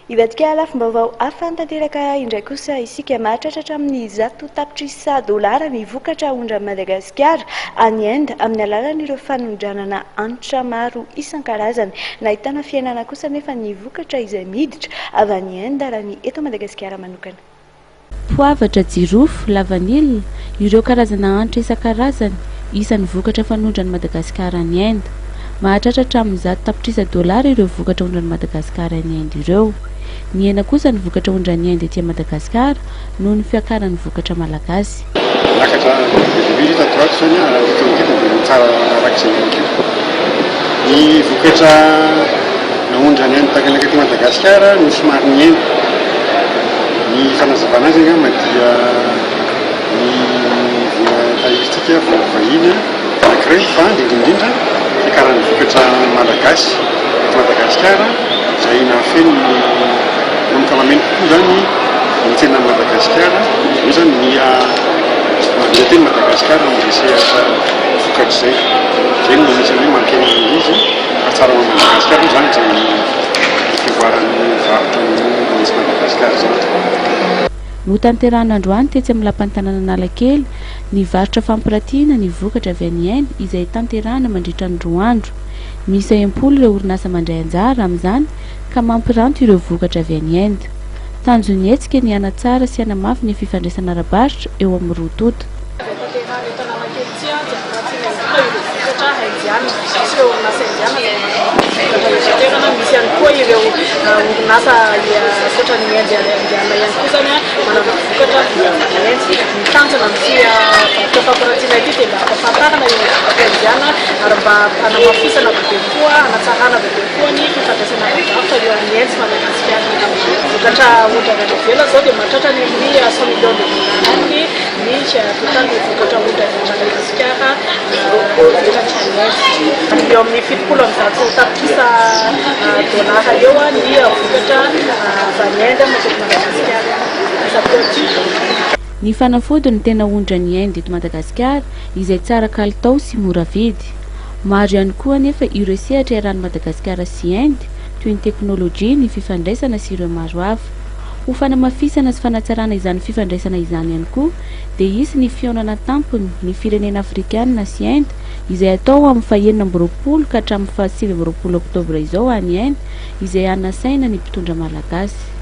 Ivatika lafim-baovao afantanteraka indray kosa isika mahatratra amin'ny $100 ny vokatra ondra Madagasikara any Inde amin'ny alalan'ireo fanondranana hanitra maro isan-karazany. Nahitana fiainana kosa nefa ny vokatra izay miditra avy any Inde raha ny eto Madagasikara manokana. Poavatra, jirofo, lavanila, ireo karazana hanitra isan-karazany isan'ny vokatra fanondrany Madagasikara any Inde. Mahatratra hatramin'ny $100 ireo vokatra ondrany Madagasikara any Inde ireo. Ny hena kosa ny vokatra ondrany Inde etỳ Madagasikara noho ny fiakaran'ny vokatra malagasy. Ny vokatra ondrany Inde takalaka etỳ Madagasikara no somary ny Inde. Ny fanazavana azy angamba dia ny tahirizitsika vahiny anankiray fa indrindra fiakaran'ny vokatra malagasy eto Madagasikara izay nahafeno manomboka mameno kokoa zany ny tena Madagasikara. Io zany ny mahavidy Madagasikara am'resehatra vokatra izay. Izay no anisany mankeny izy fa tsara ho Madagasikara io zany izay fivoaran'ny varotra misy Madagasikara zany. No tanterahana androany tetsy amin'ny lapan'ny tanàna Analakely ny varotra fampiratiana ny vokatra avy any Inde izay tanterahana mandritra ny 2 andro. Misy 60 ireo orinasa mandray anjara amin'izany ka mampiranty ireo vokatra avy any Inde. Tanjony hetsika ny hanatsara sy hanamafy ny fifandraisana ara-barotra eo amin'ny roa tota. Misy ihany koa ireo orinasa sotra ny andiana ihany koa zany manana vokatra mitanjona amin'ny fampiratiana ity dia mba ampahafantarana io vokatra indiana ary mba hanamafisana bebe koa hanatsarana bebe koa ny fifandraisana ara-barotra eo amin'ny Inde sy Madagasikara. Vokatra ondrany any ivelany zao dia mahatratra ny amin'ny $100 millions ny total vokatra ondrany Madagasikara velatra any Inde. Eo amin'ny $70 eo ny vokatra avy Inde matetika Madagasikara. Ny fanafody ny tena ondrany Inde eto Madagasikara izay tsara kalitao sy mora vidy. Maro ihany koa nefa ireo sehatra iarahan'i Madagasikara sy Inde toy ny teknôlôjia, ny fifandraisana sy ireo maro hafa. Ho fanamafisana sy fanatsarana izany fifandraisana izany ihany koa dia hisy ny fihaonana tampony ny firenena Afrikana sy Inde izay atao amin'ny 29 ka hatramin'ny 27 Oktobra izao any Inde izay hanasaina ny mpitondra malagasy.